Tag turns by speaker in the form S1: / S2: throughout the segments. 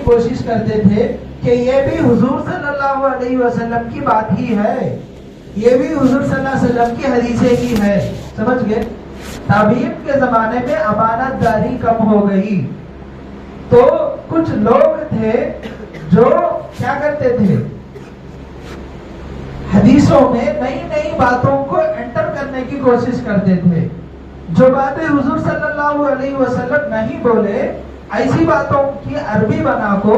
S1: کوشش کرتے تھے کہ یہ بھی حضور صلی اللہ علیہ وسلم کی بات ہی ہے، یہ بھی حضور صلی اللہ علیہ وسلم کی حدیثیں ہی ہے. سمجھ گئے؟ تابعین کے زمانے میں امانت داری کم ہو گئی، تو کچھ لوگ تھے جو کیا کرتے تھے، حدیثوں میں نئی نئی باتوں کو انٹر کرنے کی کوشش کرتے تھے. جو باتیں حضور صلی اللہ علیہ وسلم نہیں بولے، ایسی باتوں کی عربی بنا کو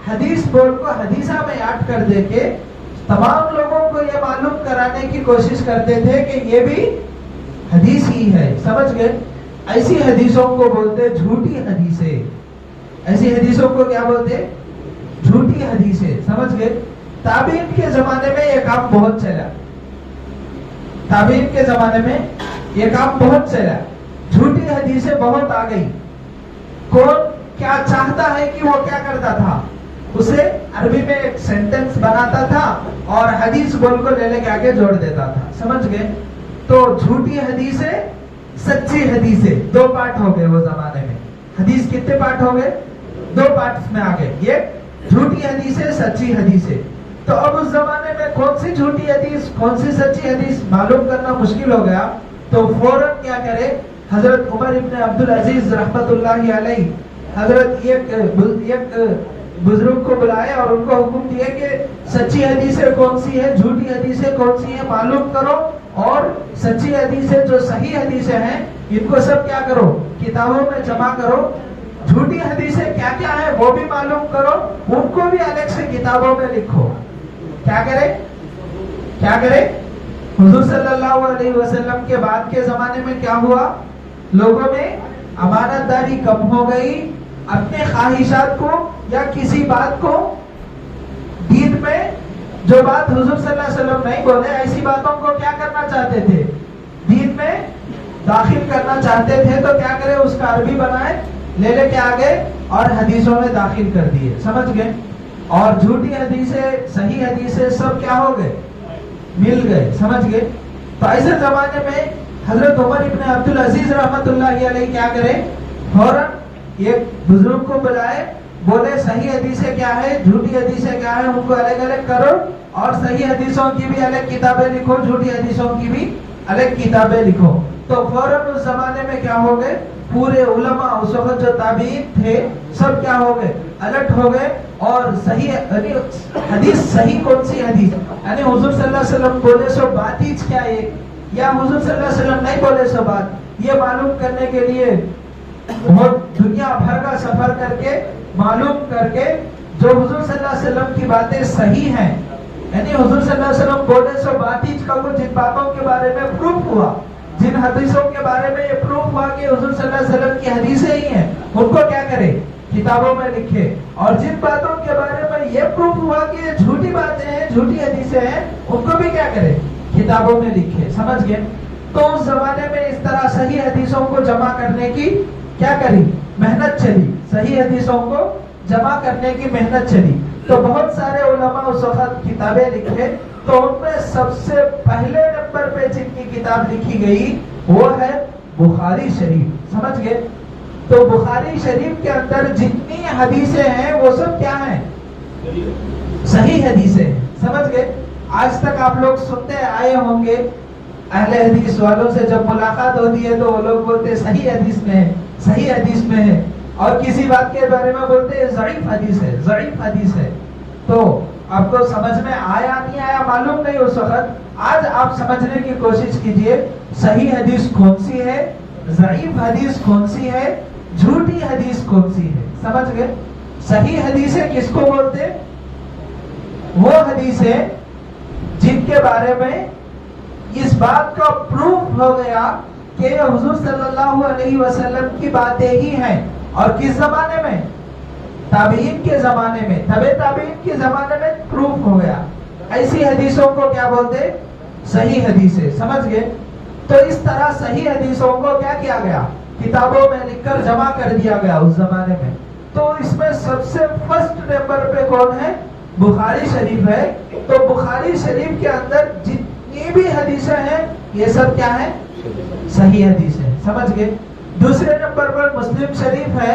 S1: حدیث بول کو حدیثہ میں ایڈ کر دے کے تمام لوگوں کو یہ معلوم کرانے کی کوشش کرتے تھے کہ یہ بھی حدیث ہی ہے. سمجھ گئے؟ ایسی حدیثوں کو بولتے جھوٹی حدیثیں. ایسی حدیثوں کو کیا بولتے؟ جھوٹی حدیثیں. سمجھ گئے؟ تابعین کے زمانے میں یہ کام بہت چلا، تابعین کے زمانے میں یہ کام بہت چلا، جھوٹی حدیثیں بہت آ گئی. کون کیا چاہتا ہے کہ وہ کیا کرتا تھا، اسے عربی میں ایک سینٹنس بناتا تھا اور حدیث بول کو لے کے آگے جوڑ دیتا تھا. سمجھ گئے؟ تو جھوٹی حدیثیں، سچی حدیثیں، دو پارٹ ہو گئے وہ زمانے میں. حدیث کتنے پارٹ ہو گئے؟ دو پارٹس میں آ گئے، یہ جھوٹی حدیثیں، سچی حدیثیں. تو اب اس زمانے میں کون سی جھوٹی حدیث کون سی سچی حدیث معلوم کرنا مشکل ہو گیا. تو فوراً کیا کرے، حضرت عمر ابن عبدالعزیز رحمت اللہ علیہ حضرت ایک بزرگ کو بلائے اور ان کو حکم دیا کہ سچی حدیثیں کون سی ہے، جھوٹی حدیثیں کون سی ہیں معلوم کرو، اور سچی حدیثیں جو صحیح حدیثیں ہیں ان کو سب کیا کرو، کتابوں میں جمع کرو. جھوٹی حدیثیں کیا کیا ہے وہ بھی معلوم کرو، ان کو بھی الگ سے کتابوں میں لکھو. کیا کرے، کیا کرے؟ حضور صلی اللہ علیہ وسلم کے بعد کے زمانے میں کیا ہوا، لوگوں میں امانت داری کم ہو گئی. اپنے خواہشات کو یا کسی بات کو دین میں جو بات حضور صلی اللہ علیہ وسلم نہیں بولے، ایسی باتوں کو کیا کرنا چاہتے تھے، دین میں داخل کرنا چاہتے تھے. تو کیا کرے، اس کا عربی بنائے، لے کے آگے اور حدیثوں میں داخل کر دیے. سمجھ گئے؟ اور جھوٹی حدیثیں، صحیح حدیثیں سب کیا ہو گئے، مل گئے. سمجھ گئے؟ تو ایسے زمانے میں حضرت عمر ابن عبدالعزیز رحمت اللہ علیہ کیا کرے، فوراً ایک بزرگ کو بلائے، بولے صحیح حدیثیں کیا ہے، جھوٹی حدیثیں کیا ہے، ان کو الگ الگ کرو اور صحیح حدیثوں کی بھی الگ کتابیں لکھو، جھوٹی حدیثوں کی بھی الگ کتابیں لکھو. تو فوراً اس زمانے میں کیا ہو گئے، پورے علماء اس وقت جو تابعین تھے سب کیا ہو گئے، الرٹ ہو گئے. اور صحیح حدیث، صحیح کون سی حدیث، یعنی حضور صلی اللہ علیہ وسلم بولے سو بات ہی کیا ہے، یا حضور صلی اللہ علیہ وسلم نہیں بولے سو بات، یہ معلوم کرنے کے لیے بہت دنیا بھر کا سفر کر کے معلوم کر کے جو حضور صلی اللہ علیہ وسلم کی باتیں صحیح ہیں، یعنی حضور صلی اللہ علیہ وسلم بولے سو بات ہی کا، وہ جن باتوں کے بارے میں پروف ہوا، جن حدیثوں کے بارے میں یہ پروف ہوا کہ حضور صلی اللہ علیہ وسلم کی حدیثیں ہی ہیں، ان کو کیا کرے، کتابوں میں لکھے. اور جن باتوں کے بارے میں یہ پروف ہوا کہ یہ جھوٹی باتیں ہیں، جھوٹی حدیثیں ہیں، ان کو بھی کیا کرے، کتابوں میں لکھے. سمجھ گئے؟ تو اس زمانے میں اس طرح صحیح حدیثوں کو جمع کرنے کی کیا کری، محنت چلی. صحیح حدیثوں کو جمع کرنے کی محنت چلی. تو بہت سارے علماء اس وقت کتابیں لکھے. تو ان میں سب سے پہلے نمبر پہ جن کی کتاب لکھی گئی وہ ہے بخاری شریف. سمجھ گئے؟ تو بخاری شریف کے اندر جتنی حدیثیں ہیں وہ سب کیا ہیں، صحیح حدیثیں. سمجھ گئے؟ آج تک آپ لوگ سنتے آئے ہوں گے، اہل حدیث والوں سے جب ملاقات ہوتی ہے تو وہ لوگ بولتے ہیں صحیح حدیث میں ہے، صحیح حدیث میں ہے، اور کسی بات کے بارے میں بولتے ہیں ضعیف حدیث ہے، ضعیف حدیث ہے. تو آپ کو سمجھ میں آیا نہیں آیا معلوم نہیں اس وقت. آج آپ سمجھنے کی کوشش کیجئے صحیح حدیث کون سی ہے، ضعیف حدیث کون سی ہے، جھوٹی حدیث کون سی ہے. سمجھ گئے؟ صحیح حدیثیں کس کو بولتے، وہ حدیثیں جن کے بارے میں اس بات کا پروف ہو گیا کہ حضور صلی اللہ علیہ وسلم کی باتیں ہی ہیں. اور کس زمانے میں، تابعین کے زمانے میں، تبع تابعین کے زمانے میں پروف ہو گیا. ایسی حدیثوں کو کیا بولتے، صحیح حدیثیں. سمجھ گئے؟ تو اس طرح صحیح حدیثوں کو کیا کیا گیا، کتابوں میں لکھ کر جمع کر دیا گیا اس زمانے میں. تو اس میں سب سے فرسٹ نمبر پہ کون ہے، بخاری شریف ہے. تو بخاری شریف کے اندر جتنی بھی حدیثیں ہیں یہ سب کیا ہیں، صحیح حدیث ہے. سمجھ گئے؟ دوسرے نمبر پر مسلم شریف ہے.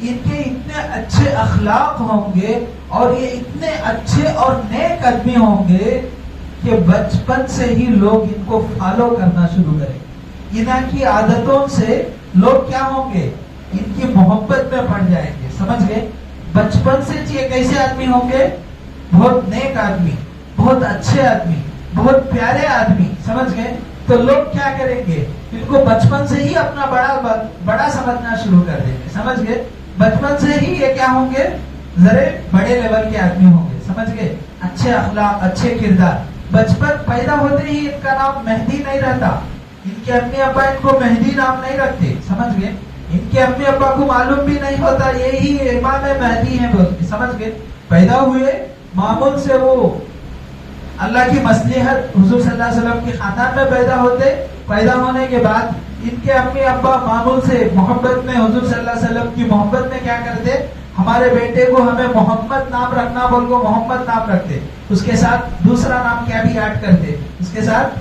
S1: ان کے اتنے اچھے اخلاق ہوں گے اور یہ اتنے اچھے اور نیک آدمی ہوں گے کہ بچپن سے ہی لوگ ان کو فالو کرنا شروع کریں گے. ان کی عادتوں سے لوگ کیا ہوں گے؟ ان کی محبت میں پڑ جائیں گے. سمجھ گئے؟ بچپن سے یہ کیسے آدمی ہوں گے؟ بہت نیک آدمی، بہت اچھے آدمی، بہت پیارے آدمی. سمجھ گئے؟ تو لوگ کیا کریں گے؟ ان کو بچپن سے ہی اپنا بڑا سمجھنا شروع کر دیں گے. سمجھ گئے؟ بچپن سے ہی یہ کیا ہوں گے؟ ذرے بڑے لیول کے آدمی ہوں گے. سمجھ گئے؟ اچھے اخلاق، اچھے کردار. بچپن پیدا ہوتے ہی ان کا نام مہدی نہیں رہتا. ان کے امی ابا ان کو مہدی نام نہیں رکھتے. سمجھ گئے؟ ان کے امی ابا کو معلوم بھی نہیں ہوتا یہی امام مہدی ہیں بول کے. سمجھ گئے؟ پیدا ہوئے معمول سے، وہ اللہ کی مصلحت حضور صلی اللہ علیہ وسلم کے خاندان میں پیدا ہوتے. پیدا ہونے کے بعد ان کے امی ابا معمول سے محبت میں حضور صلی اللہ علیہ وسلم کی محبت میں کیا کرتے؟ ہمارے بیٹے کو ہمیں محمد نام رکھنا بول کو محمد نام رکھتے. اس کے ساتھ دوسرا نام کیا بھی ایڈ کرتے. اس کے ساتھ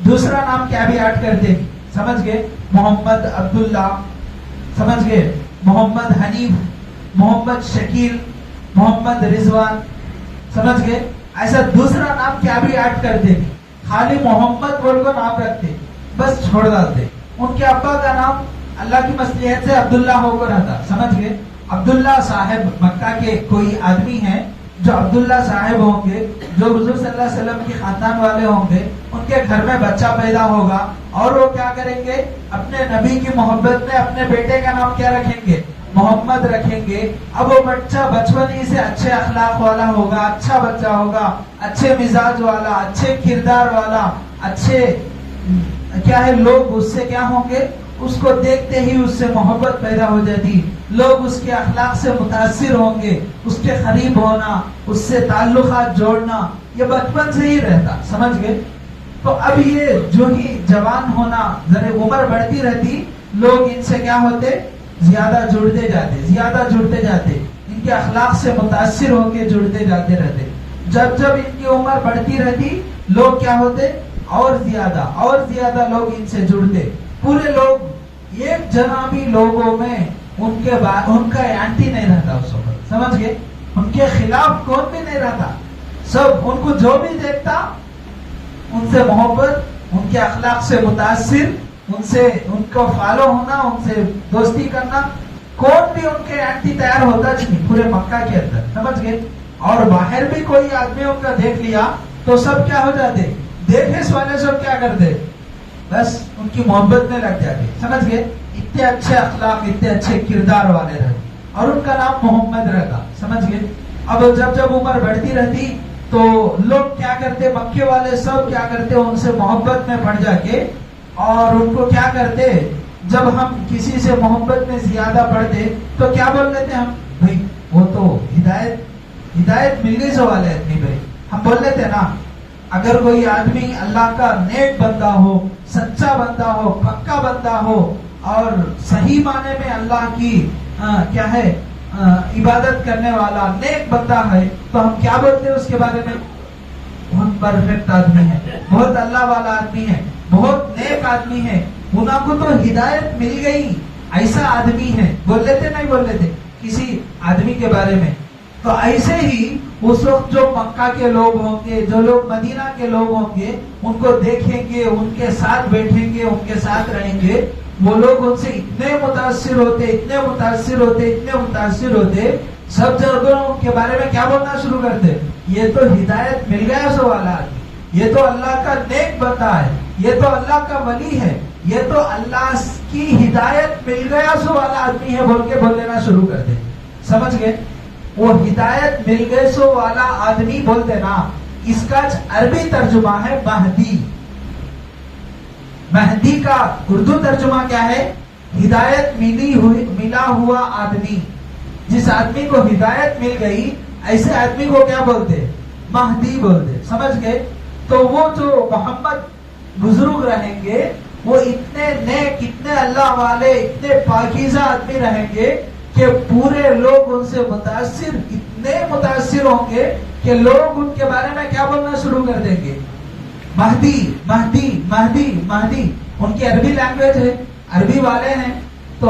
S1: دوسرا نام کیا بھی ایڈ کرتے. سمجھ گئے؟ محمد عبداللہ، سمجھ گئے؟ محمد حنیف، محمد شکیل، محمد رضوان. سمجھ گئے؟ ایسا دوسرا نام کیا بھی ایڈ کرتے. خالی محمد بول کو نام رکھتے، بس چھوڑ ڈالتے. ان کے ابا کا نام اللہ کی مصلحت سے عبداللہ ہو کر رہتا. سمجھ گئے؟ عبداللہ صاحب مکہ کے کوئی آدمی ہیں جو عبداللہ صاحب ہوں گے، جو حضور صلی اللہ علیہ وسلم کے خاندان والے ہوں گے. ان کے گھر میں بچہ پیدا ہوگا اور وہ کیا کریں گے؟ اپنے نبی کی محبت میں اپنے بیٹے کا نام کیا رکھیں گے؟ محمد رکھیں گے. اب وہ بچہ بچپن ہی سے اچھے اخلاق والا ہوگا، اچھا بچہ ہوگا، اچھے مزاج والا، اچھے کردار والا، اچھے کیا ہے، لوگ اس سے کیا ہوں گے؟ اس کو دیکھتے ہی اس سے محبت پیدا ہو جاتی. لوگ اس کے اخلاق سے متاثر ہوں گے. اس کے قریب ہونا، اس سے تعلقات جوڑنا، یہ بچپن سے ہی رہتا. سمجھ گئے؟ تو اب یہ جو ہی جوان ہونا، ذرا عمر بڑھتی رہتی، لوگ ان سے کیا ہوتے؟ زیادہ جڑتے جاتے، زیادہ جڑتے جاتے. ان کے اخلاق سے متاثر ہو کے جڑتے جاتے رہتے. جب جب ان کی عمر بڑھتی رہتی، لوگ کیا ہوتے؟ اور زیادہ لوگ ان سے جڑتے. پورے لوگ ایک جنابی لوگوں میں ان کا اینٹی نہیں رہتا اس وقت. سمجھ گئے؟ ان کے خلاف کون بھی نہیں رہتا. سب ان کو جو بھی دیکھتا ان سے محبت، ان کے اخلاق سے متاثر، ان کو فالو ہونا، ان سے دوستی کرنا. کون بھی ان کے اینٹی تیار ہوتا نہیں پورے مکہ کے اندر. سمجھ گئے؟ اور باہر بھی کوئی آدمی ان کا دیکھ لیا تو سب کیا ہو جاتے؟ دیکھے والے سب کیا کرتے؟ بس ان کی محبت میں لگ جاتے. سمجھ گئے؟ اتنے اچھے اخلاق، اتنے اچھے کردار والے رہتے اور ان کا نام محمد رہتا. سمجھ گئے؟ اب جب عمر بڑھتی رہتی تو لوگ کیا کرتے؟ مکے والے سب کیا کرتے؟ ان سے محبت میں پڑ جا کے اور ان کو کیا کرتے؟ جب ہم کسی سے محبت میں زیادہ پڑتے تو کیا بول لیتے ہم؟ بھائی وہ تو ہدایت مل گئی سو والے آدمی. بھائی ہم بول لیتے نا، اگر کوئی آدمی اللہ کا نیک بندہ ہو، سچا بندہ ہو، پکا بندہ ہو اور صحیح معنی میں اللہ کی کیا ہے عبادت کرنے والا نیک بندہ ہے تو ہم کیا بولتے ہیں اس کے بارے میں؟ بہت پرفیکٹ آدمی ہے، بہت اللہ والا آدمی ہے، بہت نیک آدمی ہے، انہوں کو تو ہدایت مل گئی، ایسا آدمی ہے. بول لیتے نہیں بول لیتے کسی آدمی کے بارے میں؟ تو ایسے ہی اس وقت جو مکہ کے لوگ ہوں گے، جو لوگ مدینہ کے لوگ ہوں گے، ان کو دیکھیں گے، ان کے ساتھ بیٹھیں گے، ان کے ساتھ رہیں گے. وہ لوگ ان سے اتنے متاثر ہوتے، سب جگہوں ان کے بارے میں کیا بولنا شروع کرتے؟ یہ تو ہدایت مل گیا سو والا آدمی، یہ تو اللہ کا نیک بندہ ہے، یہ تو اللہ کا ولی ہے، یہ تو اللہ کی ہدایت مل گیا سو والا آدمی ہے بول کے بول لینا شروع کرتے. سمجھ گئے؟ وہ ہدایت مل گئے سو والا آدمی بولتے نا، اس کا عربی ترجمہ ہے مہدی. مہدی کا اردو ترجمہ کیا ہے؟ ہدایت ملا ہوا آدمی. جس آدمی کو ہدایت مل گئی ایسے آدمی کو کیا بولتے؟ مہدی بولتے. سمجھ گئے؟ تو وہ جو محمد بزرگ رہیں گے وہ اتنے نیک، اتنے اللہ والے، اتنے پاکیزہ آدمی رہیں گے کہ پورے لوگ ان سے اتنے متاثر ہوں گے کہ لوگ ان کے بارے میں کیا بولنا شروع کر دیں گے؟ مہدی مہدی مہدی مہدی. ان کی عربی لینگویج ہے، عربی والے ہیں تو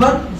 S1: 1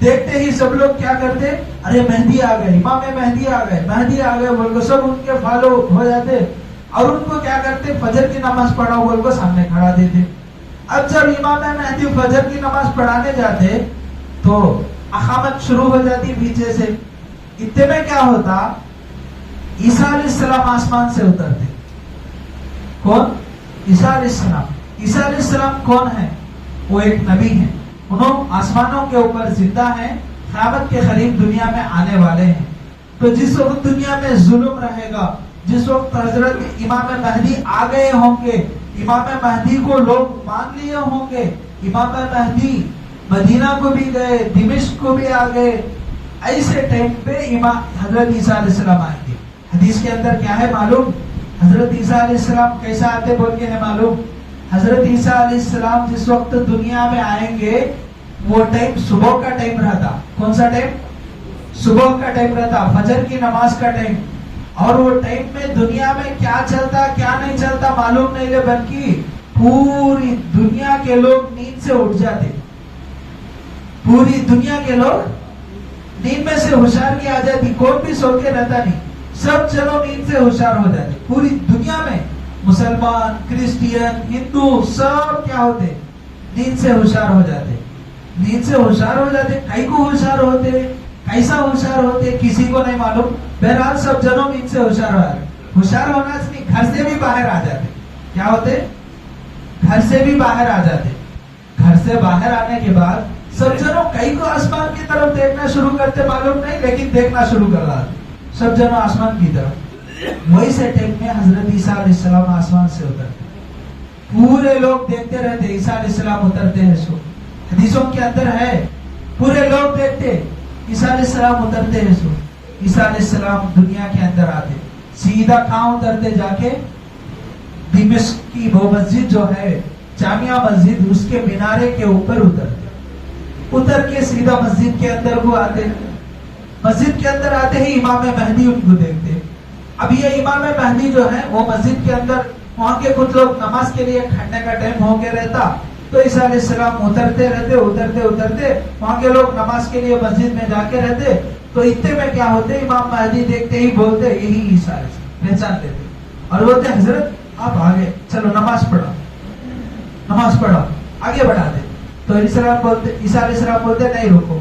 S1: دیکھتے ہی سب لوگ کیا کرتے, ارے مہدی آ گئے, امام مہدی آ گئے, مہدی آ گئے بول کو سب ان کے فالو ہو جاتے, اور ان کو کیا کرتے, فجر کی نماز پڑھاؤ بول کو سامنے کھڑا دیتے. اب جب امام مہدی فجر کی نماز پڑھانے جاتے تو اقامت شروع ہو جاتی پیچھے سے. اتنے میں کیا ہوتا, عیسیٰ علیہ السلام آسمان سے اترتے. کون؟ عیسیٰ علیہ السلام. عیسیٰ علیہ السلام کون ہے؟ وہ ایک نبی ہیں, انہوں آسمانوں کے اوپر زندہ ہیں, قیامت کے قریب دنیا میں آنے والے ہیں. تو جس وقت دنیا میں ظلم رہے گا, جس وقت حضرت امام مہدی آ گئے ہوں گے, امام مہدی کو لوگ مان لیے ہوں گے, امام مہدی مدینہ کو بھی گئے, دمشق کو بھی آ گئے, ایسے ٹائم پہ امام حضرت عیسیٰ علیہ السلام آئیں گے. حدیث کے اندر کیا ہے معلوم؟ حضرت عیسیٰ علیہ السلام کیسا آتے بول کے ہے معلوم؟ حضرت عیسیٰ علیہ السلام جس وقت دنیا میں آئیں گے وہ ٹائم صبح کا ٹائم رہتا. کون سا ٹائم؟ صبح کا ٹائم رہتا, فجر کی نماز کا ٹائم. اور وہ ٹائم میں دنیا میں کیا چلتا کیا نہیں چلتا معلوم نہیں لے, بلکہ پوری دنیا کے لوگ نیند سے اٹھ جاتے. پوری دنیا کے لوگ نیند میں سے ہوشیار کی آ جاتی, کوئی بھی سو کے رہتا نہیں, سب چلو نیند سے ہوشیار ہو جاتے. پوری دنیا میں مسلمان, کرسچین, ہندو سب کیا ہوتے, نیند سے ہوشیار ہو جاتے. نیند سے ہوشیار ہو جاتے. کئی کو ہوشیار ہوتے, کیسا ہوشیار ہوتے کسی کو نہیں معلوم. بہرحال سب جنوں نیند سے ہوشیار ہو جاتے. ہوشیار ہونا سے نہیں, گھر سے بھی باہر آ جاتے. کیا ہوتے؟ گھر سے بھی باہر آ جاتے. گھر سے باہر آنے کے بعد سب جنوں کئی کو آسمان کی طرف دیکھنا شروع کرتے معلوم نہیں, لیکن دیکھنا شروع کر رہا سب جنوں آسمان کی طرف. وہی سے ٹائم میں حضرت عیسیٰ علیہ السلام آسمان سے اترتے. پورے لوگ دیکھتے رہتے عیسیٰ علیہ السلام اترتے ہیں. سو حدیثوں کے اندر ہے, پورے لوگ دیکھتے عیسیٰ علیہ السلام اترتے ہیں. سو عیسیٰ علیہ السلام دنیا کے اندر آتے, سیدھا کہاں اترتے؟ جا کے دمشق کی وہ مسجد جو ہے جامعہ مسجد, اس کے مینارے کے اوپر اترتے. اتر کے سیدھا مسجد کے اندر کو آتے. مسجد کے اندر آتے ہی امام مہدی ان کو دیکھتے. اب یہ امام مہدی جو ہے وہ مسجد کے اندر, وہاں کے کچھ لوگ نماز کے لیے کھڑنے کا ٹائم ہو کے رہتا, تو عیسیٰ علیہ السلام اترتے رہتے, اترتے اترتے وہاں کے لوگ نماز کے لیے مسجد میں جا کے رہتے. تو اتنے میں کیا ہوتے, امام مہدی دیکھتے ہی بولتے یہی عیسیٰ علیہ السلام, پہچان لیتے اور بولتے حضرت آپ آگے چلو نماز پڑھو, نماز پڑھو, آگے بڑھا دے. تو عیسیٰ علیہ السلام بولتے نہیں رکو,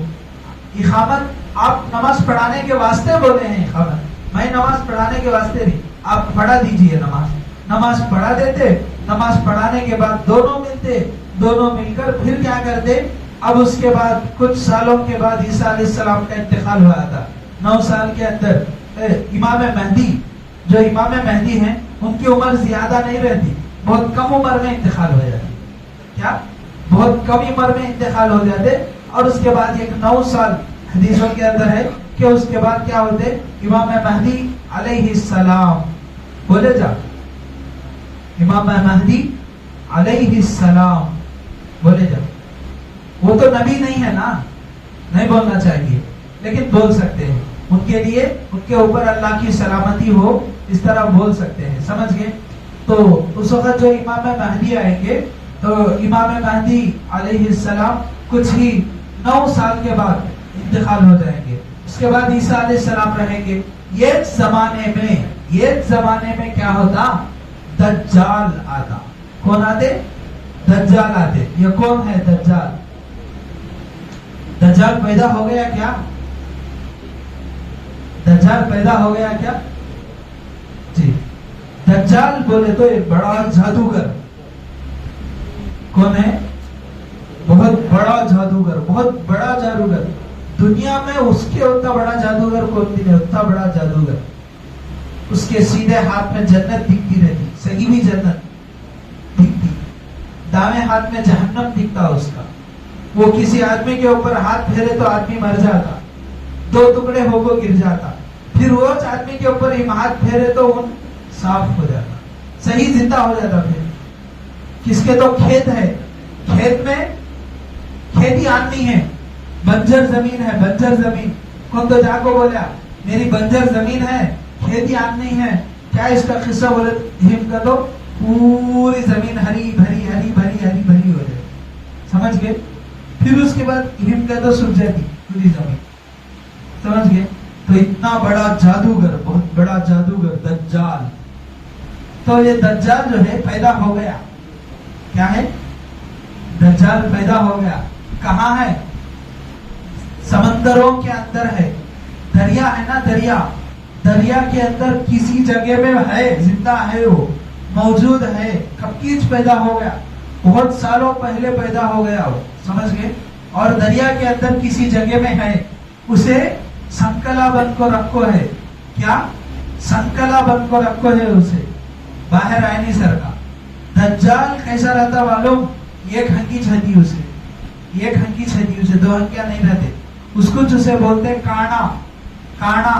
S1: اقامت آپ نماز پڑھانے کے واسطے بولے ہیں, اقامت میں نماز پڑھانے کے واسطے نہیں, آپ پڑھا دیجئے نماز. نماز پڑھا دیتے. نماز پڑھانے کے بعد دونوں ملتے, دونوں مل کر پھر کیا کرتے, اب اس کے بعد کچھ سالوں کے بعد عیسیٰ علیہ السلام کا انتقال ہوا تھا. 9 سال کے اندر امام مہدی, جو امام مہدی ہیں ان کی عمر زیادہ نہیں رہتی, بہت کم عمر میں انتقال ہو جاتی. کیا بہت کم عمر میں انتقال ہو جاتے. اور اس کے بعد ایک 9 سال حدیثوں کے اندر ہے کہ اس کے بعد کیا ہوتے, امام مہدی علیہ السلام, بولے جا امام مہدی علیہ السلام, بولے جا. وہ تو نبی نہیں ہے نا, نہیں بولنا چاہیے, لیکن بول سکتے ہیں. ان کے لیے ان کے اوپر اللہ کی سلامتی ہو, اس طرح بول سکتے ہیں, سمجھ گئے. تو اس وقت جو امام مہدی آئیں گے تو امام مہدی علیہ السلام کچھ ہی 9 سال کے بعد انتقال ہو جائیں گے. اس کے بعد عیسیٰ علیہ السلام رہیں گے. یہ زمانے میں کیا ہوتا, دجال آتا. کون آتے؟ دجال آتے. یہ کون ہے دجال؟ دجال پیدا ہو گیا کیا؟ دجال پیدا ہو گیا کیا؟ جی, دجال بولے تو ایک بڑا جادوگر. کون ہے؟ بہت بڑا جادوگر, بہت بڑا جادوگر. دنیا میں اس کے اتنا بڑا جادوگر کون نہیں ہے, اتنا بڑا جادوگر. اس کے سیدھے ہاتھ میں جنت دکھتی رہتی, صحیح بھی جنت دکھتی, دائیں ہاتھ میں جہنم دکھتا اس کا. وہ کسی آدمی کے اوپر ہاتھ پھیرے تو آدمی مر جاتا, 2 ٹکڑے ہو کو گر جاتا. پھر وہ آدمی کے اوپر ہاتھ پھیرے تو ان صاف ہو جاتا, صحیح زندہ ہو جاتا. پھر کس کے تو کھیت ہے, کھیت میں کھیتی آدمی ہے, بنجر زمین ہے, بنجر زمین. کون تو جا کو بولا میری بنجر زمین ہے, کھیتی آدمی ہے. کیا اس کا قصہ بولے ہم کا تو پوری زمین ہری بھری ہری بھری ہری بھری ہو جائے, سمجھ گئے. پھر اس کے بعد ہم کا تو سوکھ جاتی, پوری زمین. سمجھ گئے؟ تو اتنا بڑا جادوگر, بہت بڑا جادوگر دجال, تو یہ دجال جو ہے پیدا ہو گیا. کیا ہے؟ دجال پیدا ہو گیا. کہاں ہے؟ سمندروں کے اندر ہے. دریا ہے نا, دریا, دریا کے اندر کسی جگہ میں ہے, زندہ ہے, وہ موجود ہے. کب کیچ پیدا ہو گیا؟ بہت سالوں پہلے پیدا ہو گیا وہ. سمجھ گئے؟ اور دریا کے اندر کسی جگہ میں ہے. اسے سنکلا بن کو رکھو ہے. کیا؟ سنکلا بن کو رکھو ہے, اسے باہر آئے نہیں سر کا. دجال کیسا رہتا معلوم؟ ایک ہنکی چھتی اسے, ایک ہنکی چھتی اسے, دو ہنکیاں نہیں رہتے. اس کو جسے بولتے کانا, کانا.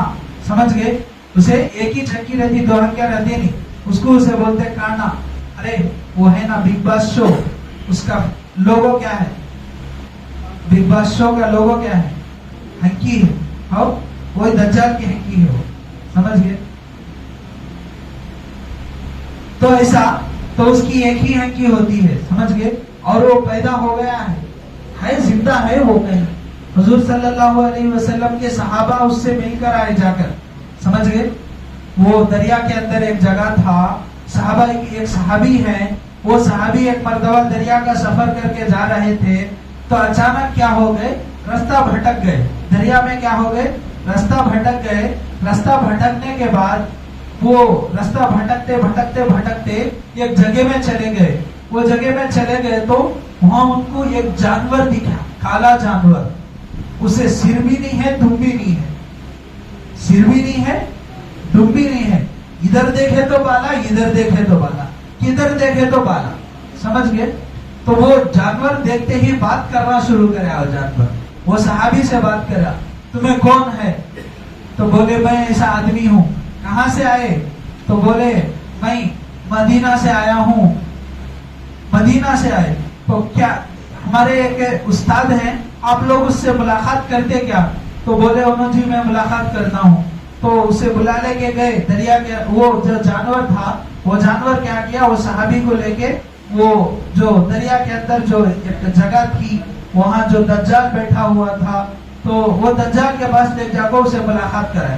S1: سمجھ گئے؟ اسے ایک ہی چھکی رہتی, دو ہنکیاں رہتی نہیں, اس کو اسے بولتے کانا. ارے وہ ہے نا بگ باس شو, اس کا لوگو کیا ہے؟ بگ باس شو کا لوگو کیا ہے؟ ہنکی ہے. وہی دجال کی ہنکی ہے وہ. سمجھ گئے؟ تو ایسا, تو اس کی ایک ہی ہنکی ہوتی ہے. سمجھ گئے؟ اور وہ پیدا ہو گیا ہے زندہ ہے وہ. کہیں حضور صلی اللہ علیہ وسلم کے صحابہ اس سے مل کر آئے جا کر. سمجھ گئے؟ وہ دریا کے اندر ایک جگہ تھا, صحابہ کی ایک صحابی ہے, وہ صحابی ایک مرتبہ دریا کا سفر کر کے جا رہے تھے, تو اچانک کیا ہو گئے؟ رستہ بھٹک گئے. دریا میں کیا ہو گئے؟ رستہ بھٹک گئے. رستہ بھٹکنے کے بعد وہ رستہ بھٹکتے بھٹکتے بھٹکتے ایک جگہ میں چلے گئے. وہ جگہ میں چلے گئے تو وہاں ان کو ایک جانور دکھا, کالا جانور. اسے سر بھی نہیں ہے, دم بھی نہیں ہے. سر بھی نہیں ہے, دم بھی نہیں ہے. ادھر دیکھے تو بالا, ادھر دیکھے تو بالا, کدھر دیکھے تو بالا. سمجھ گئے؟ تو وہ جانور دیکھتے ہی بات کرنا شروع کرا. وہ جانور وہ صحابی سے بات کرا, تمہیں کون ہے؟ تو بولے میں ایسا آدمی ہوں. کہاں سے آئے؟ تو بولے میں مدینہ سے آیا ہوں. مدینہ سے آئے تو کیا ہمارے ایک استاد ہیں, آپ لوگ اس سے ملاقات کرتے کیا؟ تو بولے انہوں جی میں ملاقات کرتا ہوں. تو اسے بلا لے کے گئے دریا کے. وہ جو جانور تھا, وہ جانور کیا کیا, وہ صحابی کو لے کے وہ جو دریا کے اندر جو ایک جگہ تھی, وہاں جو دجال بیٹھا ہوا تھا, تو وہ دجال کے پاس لے جا کر اسے ملاقات کرائے.